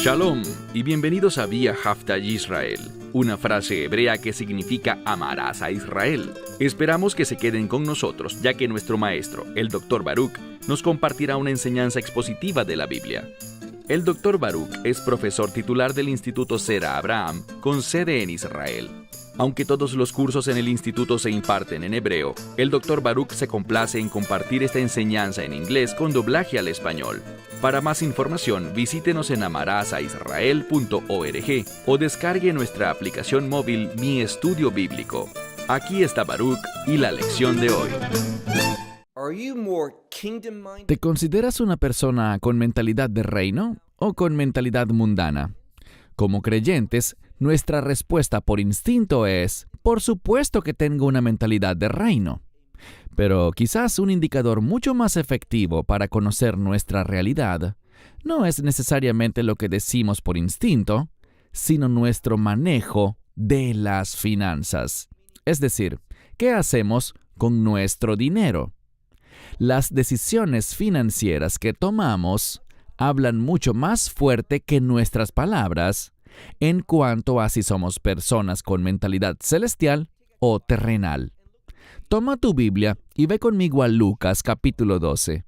Shalom y bienvenidos a Vía Hafta Yisrael, una frase hebrea que significa amarás a Israel. Esperamos que se queden con nosotros, ya que nuestro maestro, el Dr. Baruch, nos compartirá una enseñanza expositiva de la Biblia. El Dr. Baruch es profesor titular del Instituto Sera Abraham, con sede en Israel. Aunque todos los cursos en el instituto se imparten en hebreo, el Dr. Baruch se complace en compartir esta enseñanza en inglés con doblaje al español. Para más información, visítenos en amarasaisrael.org o descargue nuestra aplicación móvil Mi Estudio Bíblico. Aquí está Baruch y la lección de hoy. ¿Te consideras una persona con mentalidad de reino o con mentalidad mundana? Como creyentes, nuestra respuesta por instinto es, por supuesto que tengo una mentalidad de reino. Pero quizás un indicador mucho más efectivo para conocer nuestra realidad no es necesariamente lo que decimos por instinto, sino nuestro manejo de las finanzas. Es decir, ¿qué hacemos con nuestro dinero? Las decisiones financieras que tomamos hablan mucho más fuerte que nuestras palabras en cuanto a si somos personas con mentalidad celestial o terrenal. Toma tu Biblia y ve conmigo a Lucas capítulo 12.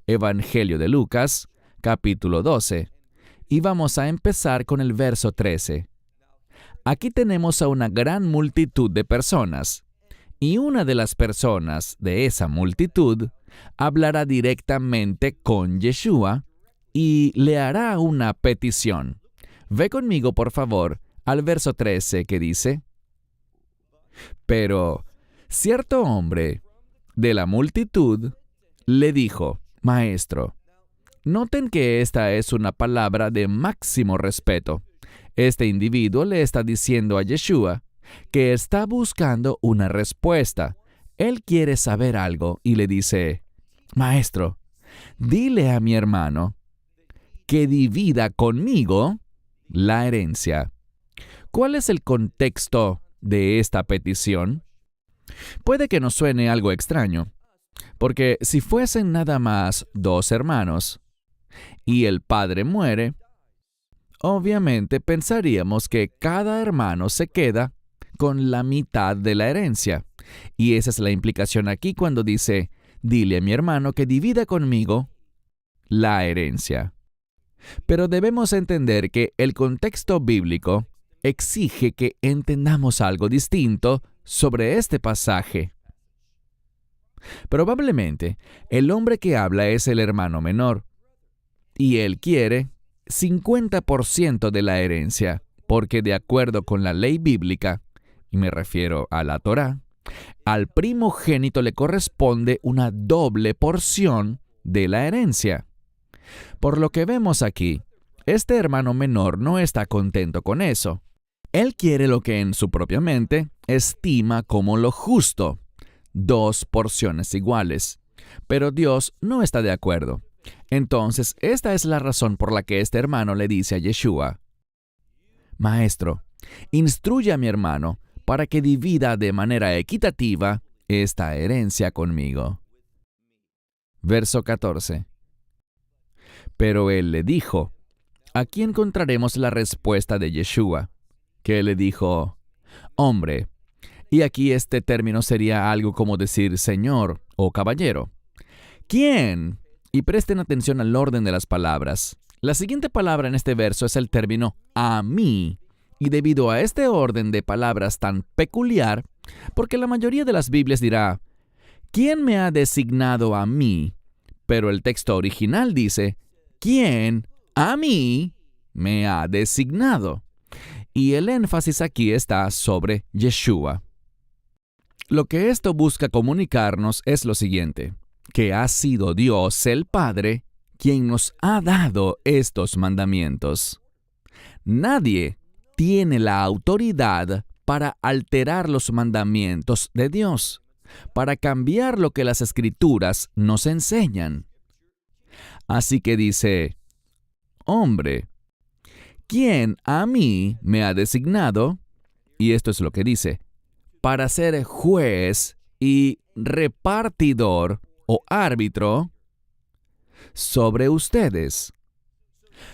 Evangelio de Lucas capítulo 12. Y vamos a empezar con el verso 13. Aquí tenemos a una gran multitud de personas. Y una de las personas de esa multitud hablará directamente con Yeshua y le hará una petición. Ve conmigo, por favor, al verso 13 que dice: Pero cierto hombre de la multitud le dijo: Maestro, noten que esta es una palabra de máximo respeto. Este individuo le está diciendo a Yeshua que está buscando una respuesta. Él quiere saber algo y le dice: Maestro, dile a mi hermano que divida conmigo la herencia. ¿Cuál es el contexto de esta petición? Puede que nos suene algo extraño, porque si fuesen nada más dos hermanos y el padre muere, obviamente pensaríamos que cada hermano se queda con la mitad de la herencia. Y esa es la implicación aquí cuando dice: dile a mi hermano que divida conmigo la herencia. Pero debemos entender que el contexto bíblico exige que entendamos algo distinto sobre este pasaje. Probablemente, el hombre que habla es el hermano menor, y él quiere 50% de la herencia, porque de acuerdo con la ley bíblica, y me refiero a la Torá, al primogénito le corresponde una doble porción de la herencia. Por lo que vemos aquí, este hermano menor no está contento con eso. Él quiere lo que en su propia mente estima como lo justo, 2 porciones iguales. Pero Dios no está de acuerdo. Entonces, esta es la razón por la que este hermano le dice a Yeshua: Maestro, instruye a mi hermano para que divida de manera equitativa esta herencia conmigo. Verso 14. Pero él le dijo, aquí encontraremos la respuesta de Yeshua, que le dijo: Hombre, y aquí este término sería algo como decir señor o caballero. ¿Quién? Y presten atención al orden de las palabras. La siguiente palabra en este verso es el término a mí, y debido a este orden de palabras tan peculiar, porque la mayoría de las Biblias dirá: ¿quién me ha designado a mí? Pero el texto original dice: ¿quién a mí me ha designado? Y el énfasis aquí está sobre Yeshua. Lo que esto busca comunicarnos es lo siguiente: que ha sido Dios el Padre quien nos ha dado estos mandamientos. Nadie tiene la autoridad para alterar los mandamientos de Dios, para cambiar lo que las Escrituras nos enseñan. Así que dice: Hombre, ¿quién a mí me ha designado? Y esto es lo que dice: para ser juez y repartidor o árbitro sobre ustedes.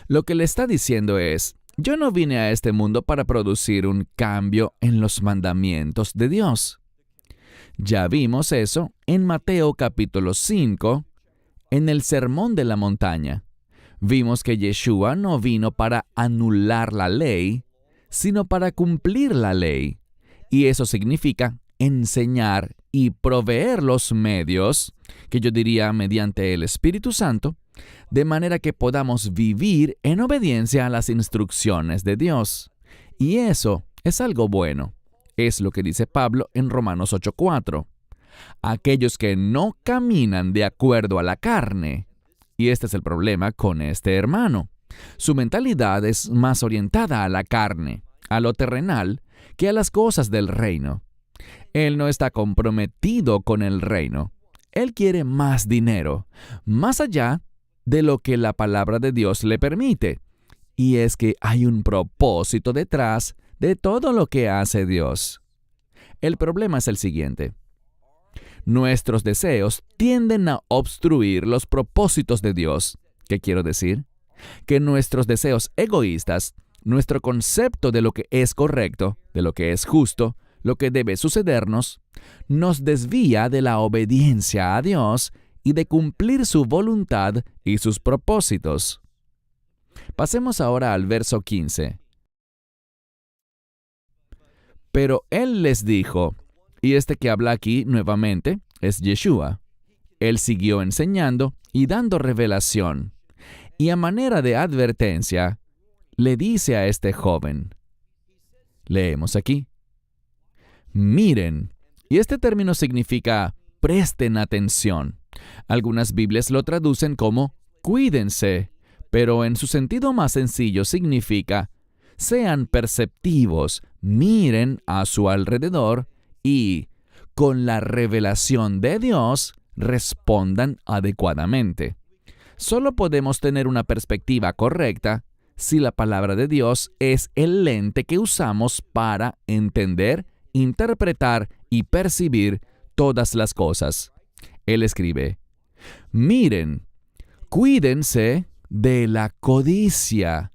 Lo que le está diciendo es, yo no vine a este mundo para producir un cambio en los mandamientos de Dios. Ya vimos eso en Mateo capítulo 5, en el Sermón de la Montaña. Vimos que Yeshua no vino para anular la ley, sino para cumplir la ley. Y eso significa enseñar y proveer los medios, que yo diría mediante el Espíritu Santo, de manera que podamos vivir en obediencia a las instrucciones de Dios. Y eso es algo bueno. Es lo que dice Pablo en Romanos 8:4. Aquellos que no caminan de acuerdo a la carne. Y este es el problema con este hermano. Su mentalidad es más orientada a la carne, a lo terrenal, que a las cosas del reino. Él no está comprometido con el reino. Él quiere más dinero, más allá de lo que la palabra de Dios le permite. Y es que hay un propósito detrás de todo lo que hace Dios. El problema es el siguiente. Nuestros deseos tienden a obstruir los propósitos de Dios. ¿Qué quiero decir? Que nuestros deseos egoístas, nuestro concepto de lo que es correcto, de lo que es justo, lo que debe sucedernos, nos desvía de la obediencia a Dios y de cumplir su voluntad y sus propósitos. Pasemos ahora al verso 15. Pero Él les dijo, y este que habla aquí nuevamente es Yeshua. Él siguió enseñando y dando revelación. Y a manera de advertencia, le dice a este joven. Leemos aquí. Miren, y este término significa presten atención. Algunas Biblias lo traducen como cuídense, pero en su sentido más sencillo significa sean perceptivos, miren a su alrededor y, con la revelación de Dios, respondan adecuadamente. Solo podemos tener una perspectiva correcta si la palabra de Dios es el lente que usamos para entender, interpretar y percibir todas las cosas. Él escribe, miren, cuídense de la codicia.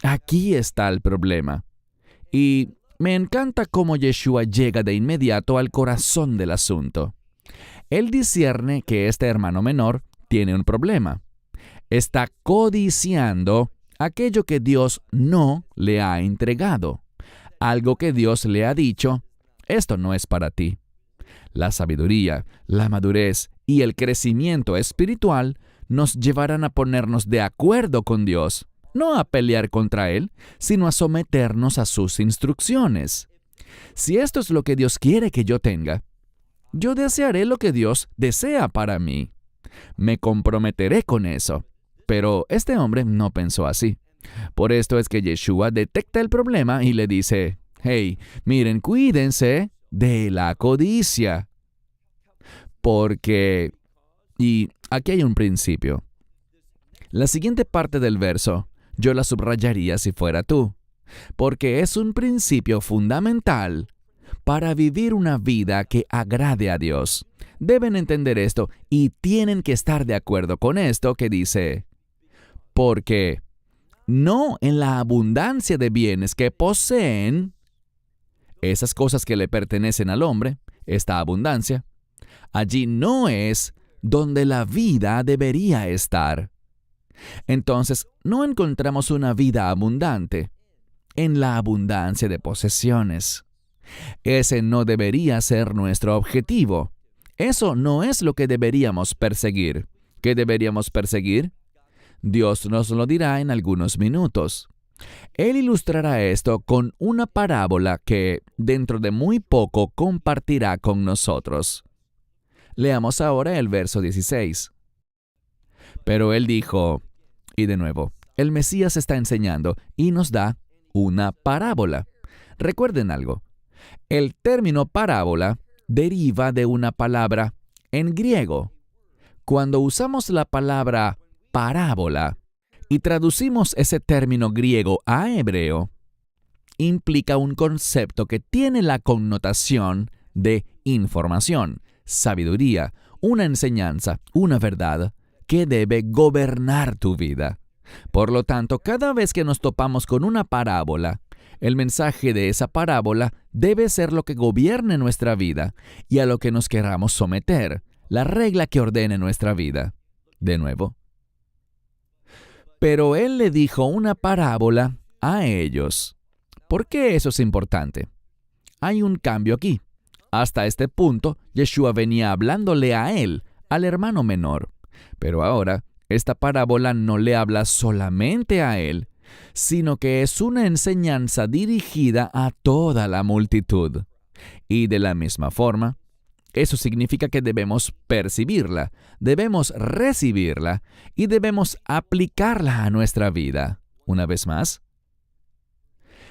Aquí está el problema. Y me encanta cómo Yeshua llega de inmediato al corazón del asunto. Él discierne que este hermano menor tiene un problema. Está codiciando aquello que Dios no le ha entregado. Algo que Dios le ha dicho, esto no es para ti. La sabiduría, la madurez y el crecimiento espiritual nos llevarán a ponernos de acuerdo con Dios, no a pelear contra Él, sino a someternos a sus instrucciones. Si esto es lo que Dios quiere que yo tenga, yo desearé lo que Dios desea para mí. Me comprometeré con eso. Pero este hombre no pensó así. Por esto es que Yeshua detecta el problema y le dice, hey, miren, cuídense de la codicia. Porque, y aquí hay un principio. La siguiente parte del verso, yo la subrayaría si fuera tú, porque es un principio fundamental para vivir una vida que agrade a Dios. Deben entender esto y tienen que estar de acuerdo con esto que dice, porque no en la abundancia de bienes que poseen, esas cosas que le pertenecen al hombre, esta abundancia, allí no es donde la vida debería estar. Entonces, no encontramos una vida abundante en la abundancia de posesiones. Ese no debería ser nuestro objetivo. Eso no es lo que deberíamos perseguir. ¿Qué deberíamos perseguir? Dios nos lo dirá en algunos minutos. Él ilustrará esto con una parábola que dentro de muy poco compartirá con nosotros. Leamos ahora el verso 16. Pero él dijo, y de nuevo, el Mesías está enseñando y nos da una parábola. Recuerden algo, el término parábola deriva de una palabra en griego. Cuando usamos la palabra parábola y traducimos ese término griego a hebreo, implica un concepto que tiene la connotación de información, sabiduría, una enseñanza, una verdad que debe gobernar tu vida. Por lo tanto, cada vez que nos topamos con una parábola, el mensaje de esa parábola debe ser lo que gobierne nuestra vida y a lo que nos queramos someter, la regla que ordene nuestra vida. De nuevo. Pero él le dijo una parábola a ellos. ¿Por qué eso es importante? Hay un cambio aquí. Hasta este punto, Yeshua venía hablándole a él, al hermano menor. Pero ahora, esta parábola no le habla solamente a él, sino que es una enseñanza dirigida a toda la multitud. Y de la misma forma, eso significa que debemos percibirla, debemos recibirla y debemos aplicarla a nuestra vida. Una vez más,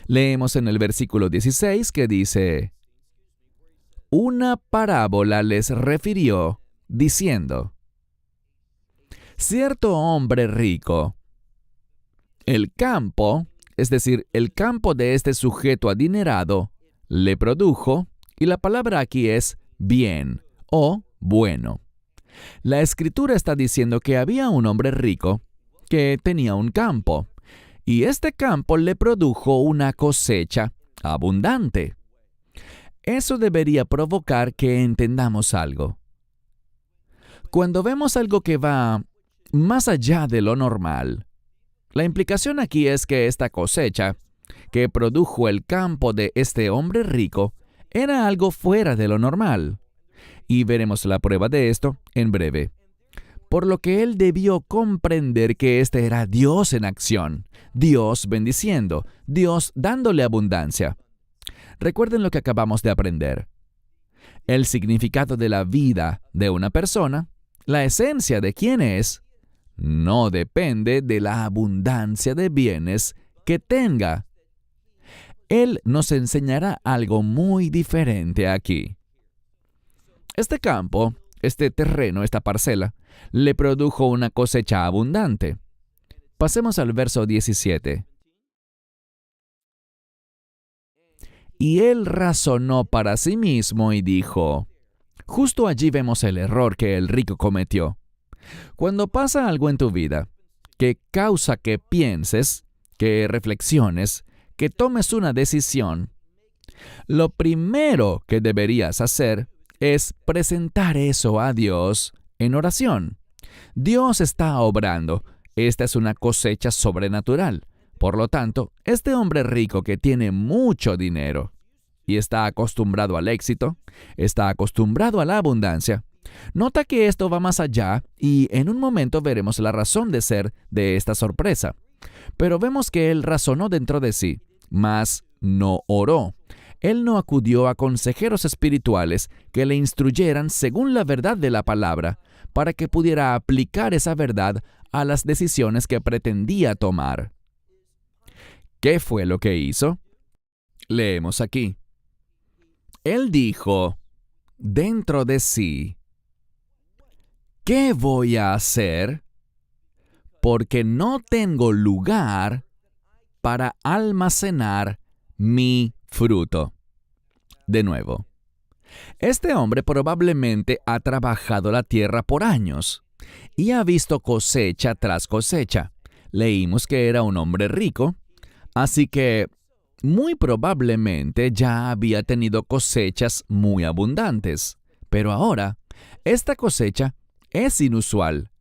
leemos en el versículo 16 que dice: una parábola les refirió, diciendo: cierto hombre rico, el campo, es decir, el campo de este sujeto adinerado, le produjo, y la palabra aquí es bien o bueno. La Escritura está diciendo que había un hombre rico que tenía un campo, y este campo le produjo una cosecha abundante. Eso debería provocar que entendamos algo. Cuando vemos algo que va más allá de lo normal, la implicación aquí es que esta cosecha que produjo el campo de este hombre rico era algo fuera de lo normal. Y veremos la prueba de esto en breve. Por lo que él debió comprender que este era Dios en acción, Dios bendiciendo, Dios dándole abundancia. Recuerden lo que acabamos de aprender. El significado de la vida de una persona, la esencia de quién es, no depende de la abundancia de bienes que tenga. Él nos enseñará algo muy diferente aquí. Este campo, este terreno, esta parcela, le produjo una cosecha abundante. Pasemos al verso 17. Y él razonó para sí mismo y dijo, justo allí vemos el error que el rico cometió. Cuando pasa algo en tu vida que causa que pienses, que reflexiones, que tomes una decisión, lo primero que deberías hacer es presentar eso a Dios en oración. Dios está obrando. Esta es una cosecha sobrenatural. Por lo tanto, este hombre rico que tiene mucho dinero y está acostumbrado al éxito, está acostumbrado a la abundancia, nota que esto va más allá y en un momento veremos la razón de ser de esta sorpresa. Pero vemos que él razonó dentro de sí, mas no oró. Él no acudió a consejeros espirituales que le instruyeran según la verdad de la palabra, para que pudiera aplicar esa verdad a las decisiones que pretendía tomar. ¿Qué fue lo que hizo? Leemos aquí. Él dijo dentro de sí, ¿qué voy a hacer? Porque no tengo lugar para almacenar mi fruto. De nuevo, este hombre probablemente ha trabajado la tierra por años y ha visto cosecha tras cosecha. Leímos que era un hombre rico, así que muy probablemente ya había tenido cosechas muy abundantes. Pero ahora, esta cosecha es inusual,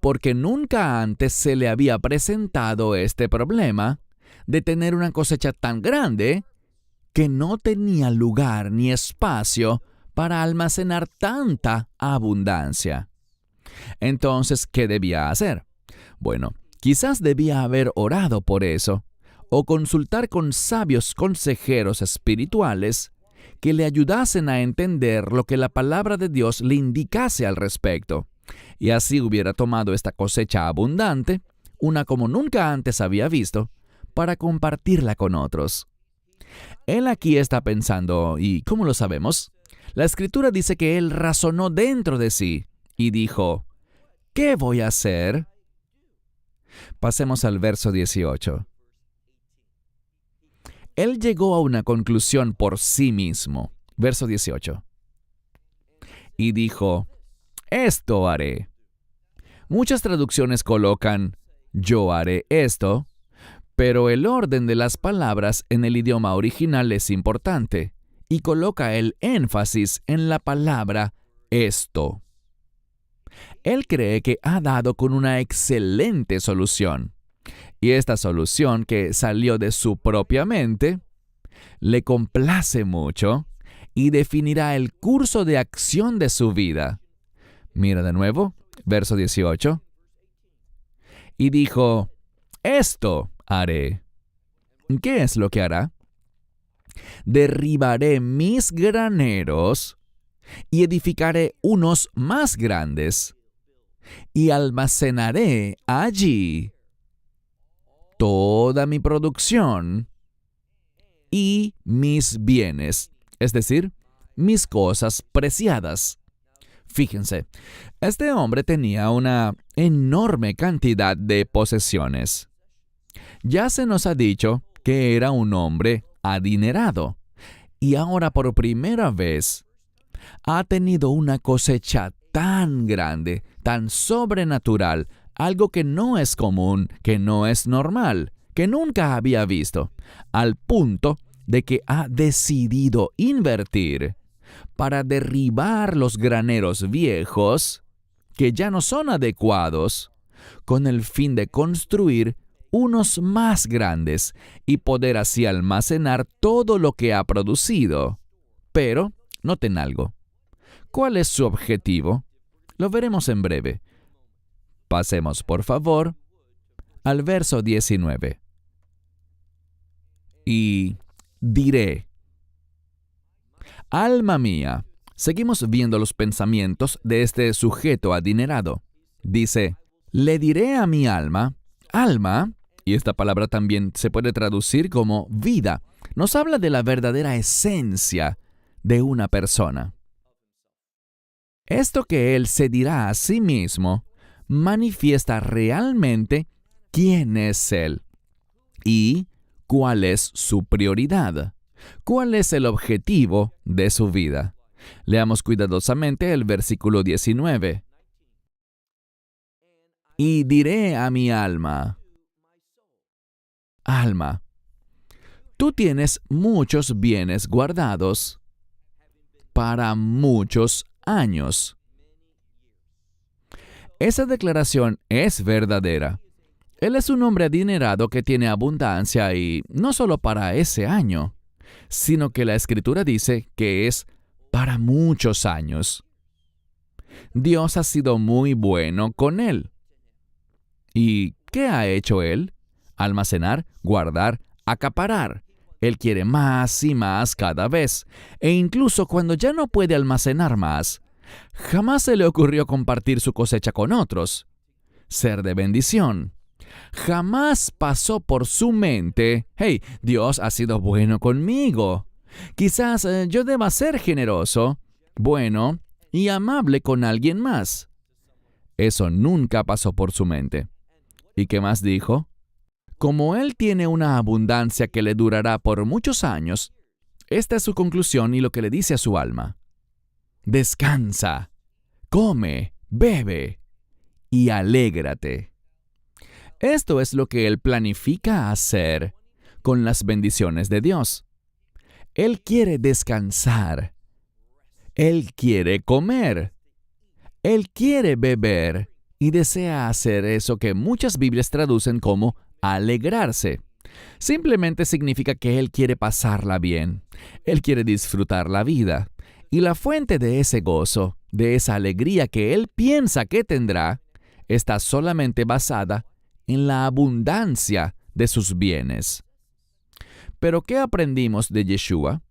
porque nunca antes se le había presentado este problema de tener una cosecha tan grande que no tenía lugar ni espacio para almacenar tanta abundancia. Entonces, ¿qué debía hacer? Bueno, quizás debía haber orado por eso, o consultar con sabios consejeros espirituales que le ayudasen a entender lo que la palabra de Dios le indicase al respecto, y así hubiera tomado esta cosecha abundante, una como nunca antes había visto, para compartirla con otros. Él aquí está pensando, ¿y cómo lo sabemos? La Escritura dice que él razonó dentro de sí y dijo, ¿qué voy a hacer? Pasemos al verso 18. Él llegó a una conclusión por sí mismo. Verso 18. Y dijo, esto haré. Muchas traducciones colocan, yo haré esto, pero el orden de las palabras en el idioma original es importante y coloca el énfasis en la palabra esto. Él cree que ha dado con una excelente solución, y esta solución, que salió de su propia mente, le complace mucho y definirá el curso de acción de su vida. Mira de nuevo, verso 18. Y dijo, esto haré. ¿Qué es lo que hará? Derribaré mis graneros y edificaré unos más grandes, y almacenaré allí toda mi producción y mis bienes, es decir, mis cosas preciadas. Fíjense, este hombre tenía una enorme cantidad de posesiones. Ya se nos ha dicho que era un hombre adinerado, y ahora por primera vez ha tenido una cosecha tan grande, tan sobrenatural, algo que no es común, que no es normal, que nunca había visto, al punto de que ha decidido invertir para derribar los graneros viejos, que ya no son adecuados, con el fin de construir unos más grandes y poder así almacenar todo lo que ha producido. Pero, noten algo. ¿Cuál es su objetivo? Lo veremos en breve. Pasemos, por favor, al verso 19. Y diré, alma mía, seguimos viendo los pensamientos de este sujeto adinerado. Dice, le diré a mi alma, alma, y esta palabra también se puede traducir como vida, nos habla de la verdadera esencia de una persona. Esto que él se dirá a sí mismo manifiesta realmente quién es él y cuál es su prioridad, cuál es el objetivo de su vida. Leamos cuidadosamente el versículo 19. Y diré a mi alma, alma, tú tienes muchos bienes guardados para muchos años. Esa declaración es verdadera. Él es un hombre adinerado que tiene abundancia y no solo para ese año, sino que la Escritura dice que es para muchos años. Dios ha sido muy bueno con él. ¿Y qué ha hecho él? Almacenar, guardar, acaparar. Él quiere más y más cada vez. E incluso cuando ya no puede almacenar más, jamás se le ocurrió compartir su cosecha con otros. Ser de bendición. Jamás pasó por su mente, hey, Dios ha sido bueno conmigo. Quizás yo deba ser generoso, bueno y amable con alguien más. Eso nunca pasó por su mente. ¿Y qué más dijo? Como él tiene una abundancia que le durará por muchos años, esta es su conclusión y lo que le dice a su alma. Descansa, come, bebe y alégrate. Esto es lo que él planifica hacer con las bendiciones de Dios. Él quiere descansar. Él quiere comer. Él quiere beber y desea hacer eso que muchas Biblias traducen como alegrarse. Simplemente significa que él quiere pasarla bien. Él quiere disfrutar la vida. Y la fuente de ese gozo, de esa alegría que él piensa que tendrá, está solamente basada en la abundancia de sus bienes. Pero ¿qué aprendimos de Yeshua?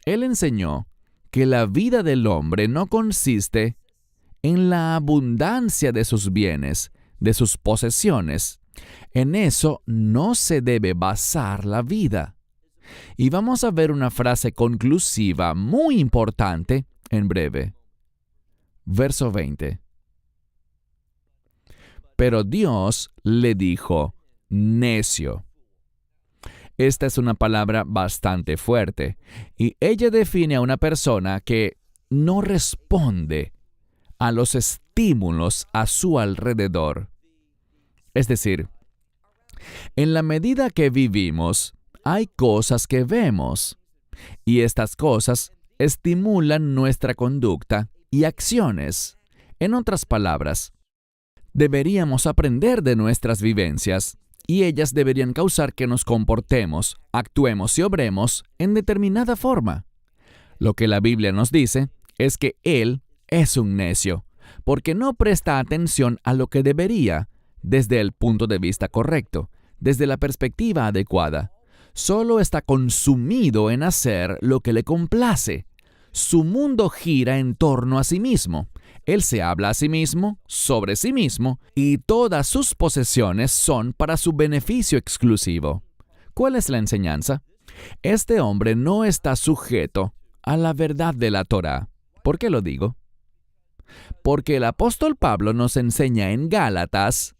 Él enseñó que la vida del hombre no consiste en la abundancia de sus bienes, de sus posesiones. En eso no se debe basar la vida. Y vamos a ver una frase conclusiva muy importante en breve. Verso 20. Pero Dios le dijo, necio. Esta es una palabra bastante fuerte, y ella define a una persona que no responde a los estímulos a su alrededor. Es decir, en la medida que vivimos, hay cosas que vemos, y estas cosas estimulan nuestra conducta y acciones. En otras palabras, deberíamos aprender de nuestras vivencias, y ellas deberían causar que nos comportemos, actuemos y obremos en determinada forma. Lo que la Biblia nos dice es que él es un necio, porque no presta atención a lo que debería desde el punto de vista correcto, desde la perspectiva adecuada. Solo está consumido en hacer lo que le complace. Su mundo gira en torno a sí mismo. Él se habla a sí mismo, sobre sí mismo, y todas sus posesiones son para su beneficio exclusivo. ¿Cuál es la enseñanza? Este hombre no está sujeto a la verdad de la Torá. ¿Por qué lo digo? Porque el apóstol Pablo nos enseña en Gálatas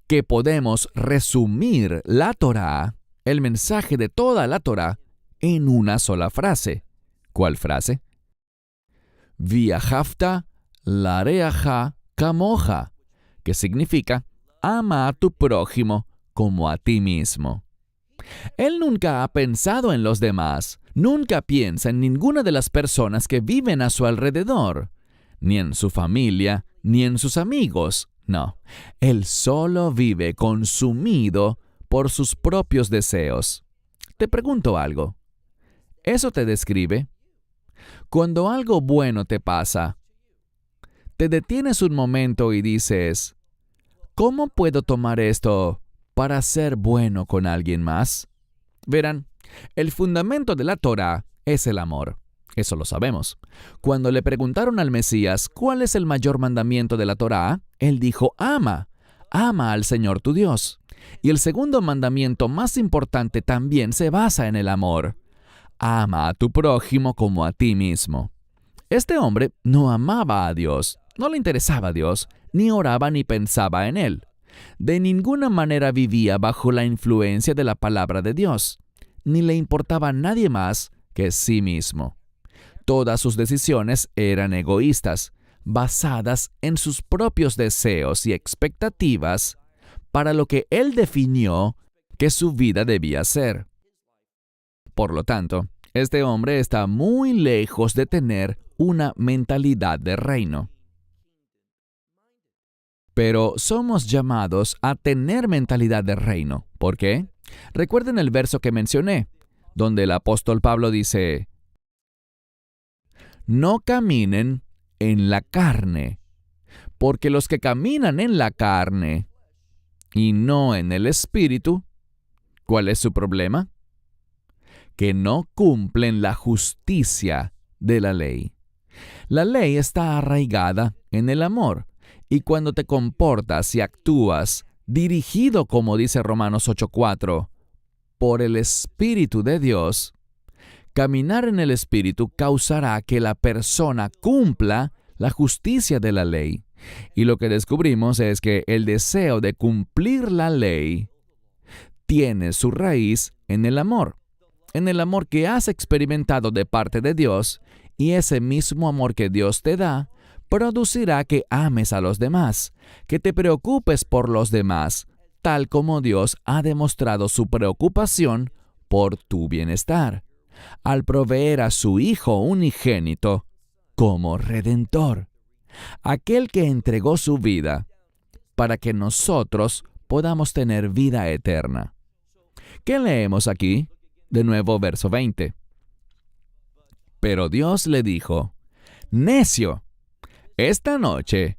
que podemos resumir la Torá, el mensaje de toda la Torá, en una sola frase. ¿Cuál frase? Viahavta lareaja kamoja, que significa ama a tu prójimo como a ti mismo. Él nunca ha pensado en los demás, nunca piensa en ninguna de las personas que viven a su alrededor, ni en su familia, ni en sus amigos. No, él solo vive consumido por sus propios deseos. Te pregunto algo. ¿Eso te describe? Cuando algo bueno te pasa, te detienes un momento y dices, ¿cómo puedo tomar esto para ser bueno con alguien más? Verán, el fundamento de la Torá es el amor. Eso lo sabemos. Cuando le preguntaron al Mesías cuál es el mayor mandamiento de la Torá, él dijo, ama al Señor tu Dios. Y el segundo mandamiento más importante también se basa en el amor. Ama a tu prójimo como a ti mismo. Este hombre no amaba a Dios, no le interesaba a Dios, ni oraba ni pensaba en Él. De ninguna manera vivía bajo la influencia de la palabra de Dios, ni le importaba a nadie más que sí mismo. Todas sus decisiones eran egoístas, basadas en sus propios deseos y expectativas para lo que él definió que su vida debía ser. Por lo tanto, este hombre está muy lejos de tener una mentalidad de reino. Pero somos llamados a tener mentalidad de reino. ¿Por qué? Recuerden el verso que mencioné, donde el apóstol Pablo dice, no caminen en la carne, porque los que caminan en la carne y no en el espíritu, ¿cuál es su problema? Que no cumplen la justicia de la ley. La ley está arraigada en el amor, y cuando te comportas y actúas dirigido, como dice Romanos 8:4, por el Espíritu de Dios, caminar en el Espíritu causará que la persona cumpla la justicia de la ley. Y lo que descubrimos es que el deseo de cumplir la ley tiene su raíz en el amor que has experimentado de parte de Dios, y ese mismo amor que Dios te da producirá que ames a los demás, que te preocupes por los demás, tal como Dios ha demostrado su preocupación por tu bienestar, al proveer a su Hijo unigénito como Redentor, aquel que entregó su vida para que nosotros podamos tener vida eterna. ¿Qué leemos aquí? De nuevo, verso 20. Pero Dios le dijo, necio, esta noche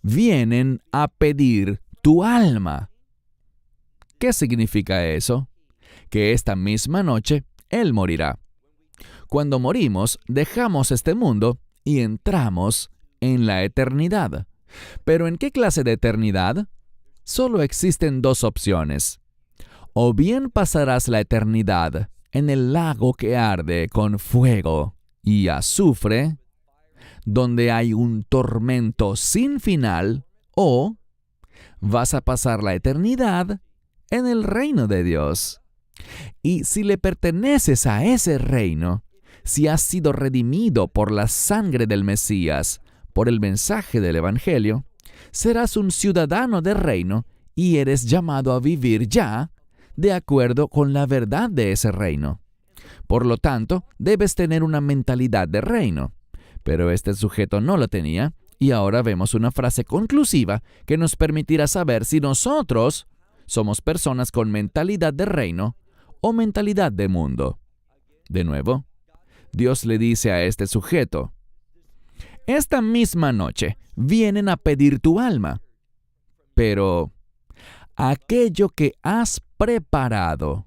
vienen a pedir tu alma. ¿Qué significa eso? Que esta misma noche Él morirá. Cuando morimos, dejamos este mundo y entramos en la eternidad. ¿Pero en qué clase de eternidad? Solo existen dos opciones. O bien pasarás la eternidad en el lago que arde con fuego y azufre, donde hay un tormento sin final, o vas a pasar la eternidad en el reino de Dios. Y si le perteneces a ese reino, si has sido redimido por la sangre del Mesías, por el mensaje del Evangelio, serás un ciudadano del reino y eres llamado a vivir ya de acuerdo con la verdad de ese reino. Por lo tanto, debes tener una mentalidad de reino. Pero este sujeto no lo tenía, y ahora vemos una frase conclusiva que nos permitirá saber si nosotros somos personas con mentalidad de reino o mentalidad de mundo. De nuevo, Dios le dice a este sujeto: esta misma noche vienen a pedir tu alma, pero aquello que has preparado,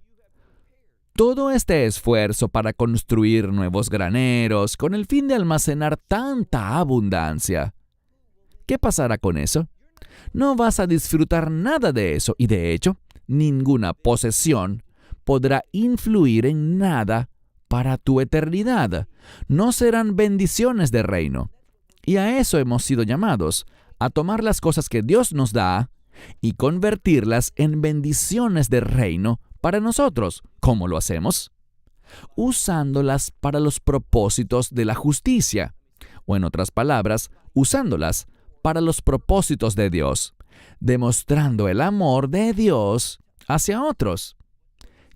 todo este esfuerzo para construir nuevos graneros con el fin de almacenar tanta abundancia, ¿qué pasará con eso? No vas a disfrutar nada de eso y de hecho, ninguna posesión podrá influir en nada para tu eternidad. No serán bendiciones de reino. Y a eso hemos sido llamados, a tomar las cosas que Dios nos da y convertirlas en bendiciones de reino para nosotros. ¿Cómo lo hacemos? Usándolas para los propósitos de la justicia, o en otras palabras, usándolas para los propósitos de Dios, demostrando el amor de Dios hacia otros.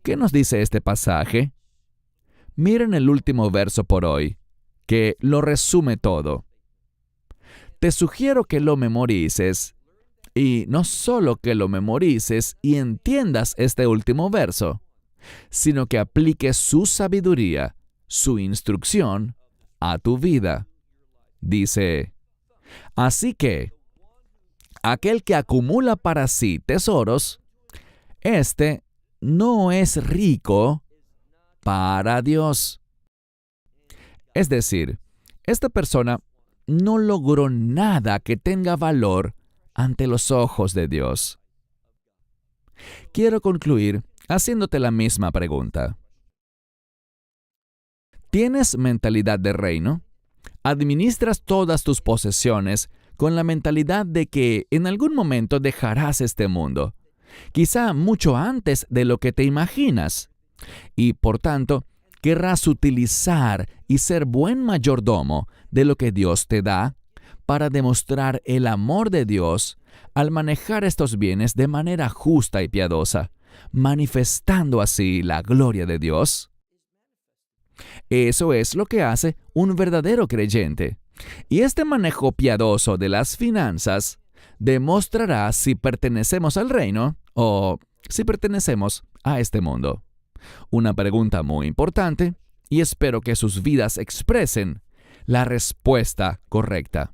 ¿Qué nos dice este pasaje? Miren el último verso por hoy, que lo resume todo. Te sugiero que lo memorices, y no solo que lo memorices y entiendas este último verso, sino que apliques su sabiduría, su instrucción, a tu vida. Dice: así que, aquel que acumula para sí tesoros, este no es rico para Dios. Es decir, esta persona no logró nada que tenga valor ante los ojos de Dios. Quiero concluir haciéndote la misma pregunta. ¿Tienes mentalidad de reino? ¿Administras todas tus posesiones con la mentalidad de que en algún momento dejarás este mundo? Quizá mucho antes de lo que te imaginas. Y por tanto, querrás utilizar y ser buen mayordomo de lo que Dios te da para demostrar el amor de Dios al manejar estos bienes de manera justa y piadosa, manifestando así la gloria de Dios. Eso es lo que hace un verdadero creyente. Y este manejo piadoso de las finanzas demostrará si pertenecemos al reino o si pertenecemos a este mundo. Una pregunta muy importante, y espero que sus vidas expresen la respuesta correcta.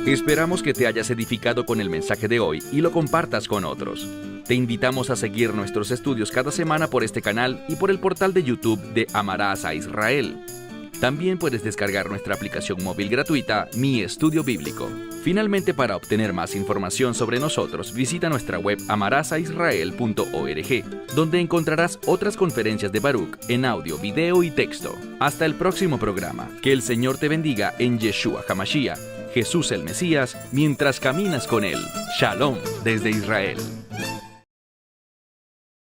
Esperamos que te hayas edificado con el mensaje de hoy y lo compartas con otros. Te invitamos a seguir nuestros estudios cada semana por este canal y por el portal de YouTube de Amarás a Israel. También puedes descargar nuestra aplicación móvil gratuita, Mi Estudio Bíblico. Finalmente, para obtener más información sobre nosotros, visita nuestra web amarasaisrael.org, donde encontrarás otras conferencias de Baruch en audio, video y texto. Hasta el próximo programa. Que el Señor te bendiga en Yeshua HaMashiach, Jesús el Mesías, mientras caminas con Él. Shalom desde Israel.